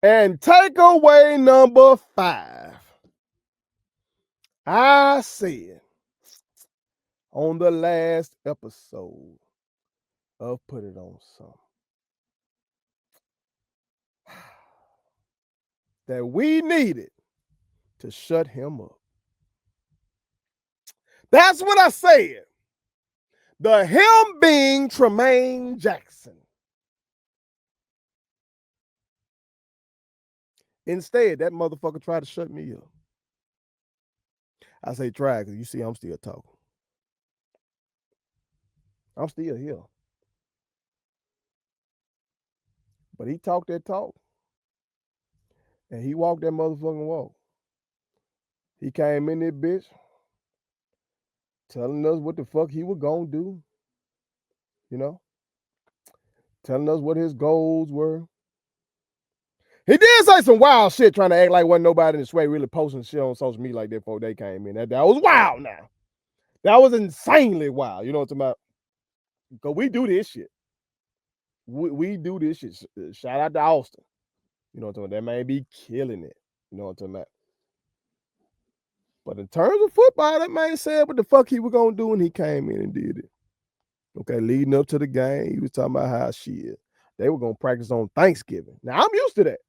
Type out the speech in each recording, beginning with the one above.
And takeaway number 5. I said on the last episode of Put It On Some that we needed to shut him up. That's what I said. The him being Tremaine Jackson. Instead, that motherfucker tried to shut me up. I say try because you see I'm still talking. I'm still here. But he talked that talk. And he walked that motherfucking walk. He came in there, bitch, telling us what the fuck he was gonna do. You know? Telling us what his goals were. He did say some wild shit trying to act like wasn't nobody in the SWAC really posting shit on social media like that before they came in. That was wild now. That was insanely wild. You know what I'm talking about? Because we do this shit. We do this shit. Shout out to Austin. You know what I'm talking about? That man be killing it. You know what I'm talking about? But in terms of football, that man said what the fuck he was gonna do when he came in and did it. Okay, leading up to the game, he was talking about how shit they were gonna practice on Thanksgiving. Now I'm used to that.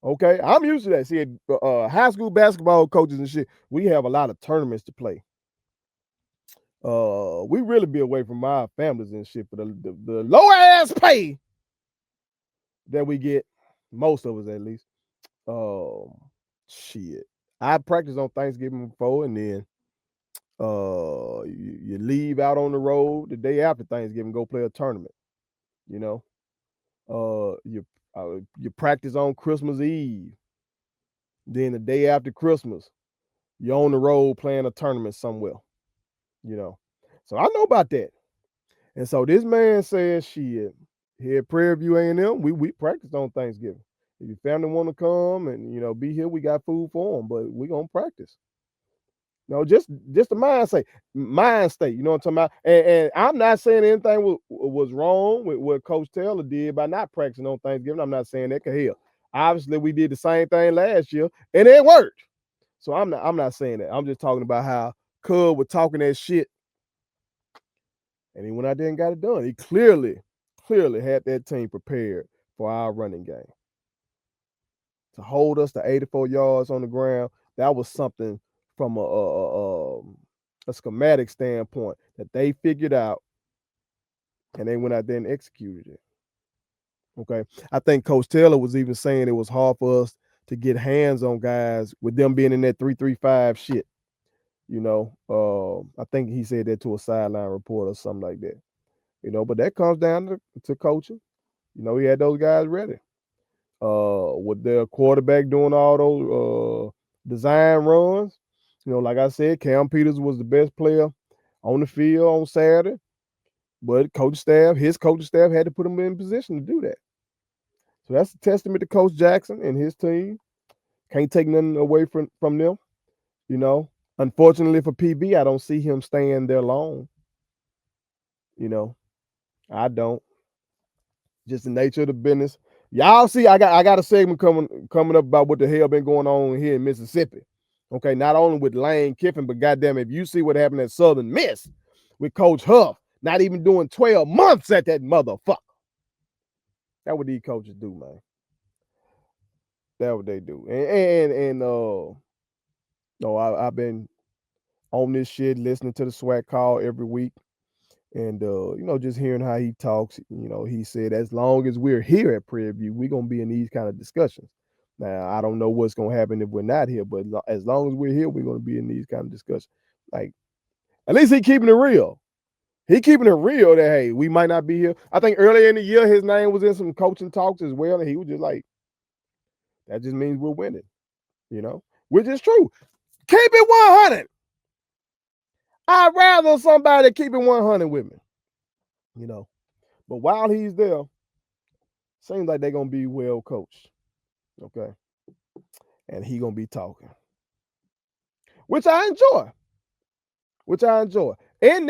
Okay, I'm used to that. See, high school basketball coaches and shit, we have a lot of tournaments to play. We really be away from our families and shit for the low ass pay that we get, most of us at least. Shit. I practice on Thanksgiving before, and then you leave out on the road the day after Thanksgiving, go play a tournament. You know, you practice on Christmas Eve. Then the day after Christmas, you're on the road playing a tournament somewhere. You know, so I know about that. And so this man says, shit, here at Prairie View A&M, we practice on Thanksgiving. If your family want to come and be here, we got food for them, but we gonna practice. No, just the mind state. You know what I'm talking about? And I'm not saying anything was wrong with what Coach Taylor did by not practicing on Thanksgiving. I'm not saying that, cause hell, obviously we did the same thing last year and it worked. So I'm not saying that. I'm just talking about how Cub was talking that shit, and he went out there and got it done. He clearly had that team prepared for our running game. To hold us to 84 yards on the ground, that was something from a schematic standpoint that they figured out, and they went out there and executed it. Okay, I think Coach Taylor was even saying it was hard for us to get hands on guys with them being in that 3-3-5 shit. I think he said that to a sideline reporter or something like that. But that comes down to coaching. He had those guys ready. With their quarterback doing all those design runs. Like I said, Cam Peters was the best player on the field on Saturday, but his coaching staff had to put him in position to do that. So that's a testament to Coach Jackson and his team. Can't take nothing away from them. Unfortunately for PB, I don't see him staying there long. I don't. Just the nature of the business. Y'all see, I got a segment coming up about what the hell been going on here in Mississippi. Okay, not only with Lane Kiffin, but goddamn, if you see what happened at Southern Miss with Coach Huff, not even doing 12 months at that motherfucker. That's what these coaches do, man. That's what they do. I've been on this shit, listening to the SWAC call every week. And just hearing how he talks, he said, as long as we're here at Prairie View, we're gonna be in these kind of discussions. Now, I don't know what's gonna happen if we're not here, but as long as we're here, we're gonna be in these kind of discussions. Like, at least he keeping it real. He keeping it real that, hey, we might not be here. I think earlier in the year, his name was in some coaching talks as well, and he was just like, that just means we're winning, which is true. Keep it 100. I'd rather somebody keep it 100 with me, But while he's there, seems like they're gonna be well coached. Okay. And he gonna be talking. Which I enjoy. In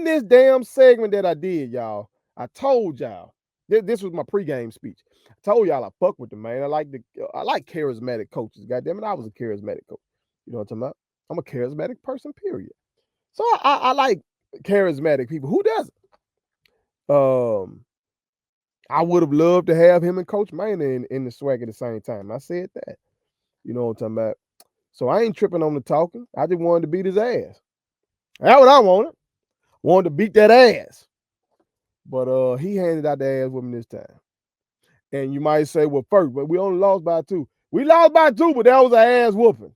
this damn segment that I did, y'all, I told y'all This was my pregame speech. I told y'all I fuck with the man. I like charismatic coaches. Goddamn it, I was a charismatic coach. You know what I'm talking about? I'm a charismatic person, period. So I like charismatic people. Who doesn't? I would have loved to have him and Coach Maynard in the SWAC at the same time. I said that. You know what I'm talking about? So I ain't tripping on the talking. I just wanted to beat his ass. That's what I wanted. Wanted to beat that ass. But he handed out the ass with me this time. And you might say, well, first, but we only lost by 2. We lost by 2, but that was an ass whooping.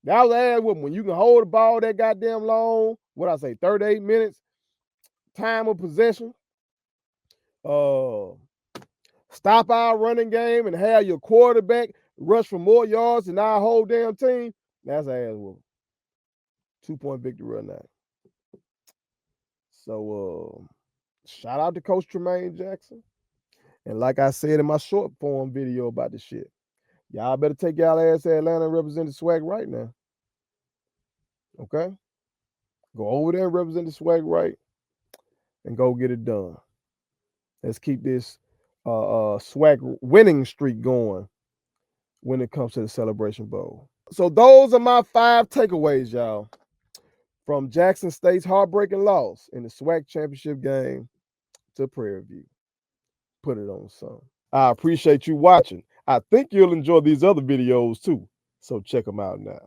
That was an ass whooping. When you can hold the ball that goddamn long, what I say, 38 minutes, time of possession, stop our running game and have your quarterback rush for more yards than our whole damn team, that's an ass whooping. 2-point victory right now. So shout out to Coach Tremaine Jackson. And like I said in my short form video about this shit, y'all better take y'all ass to Atlanta and represent the SWAC right now. Okay? Go over there and represent the SWAC right and go get it done. Let's keep this SWAC winning streak going when it comes to the Celebration Bowl. So those are my 5 takeaways, y'all, from Jackson State's heartbreaking loss in the SWAC Championship Game to Prairie View. Put it on some. I appreciate you watching. I think you'll enjoy these other videos too, so check them out now.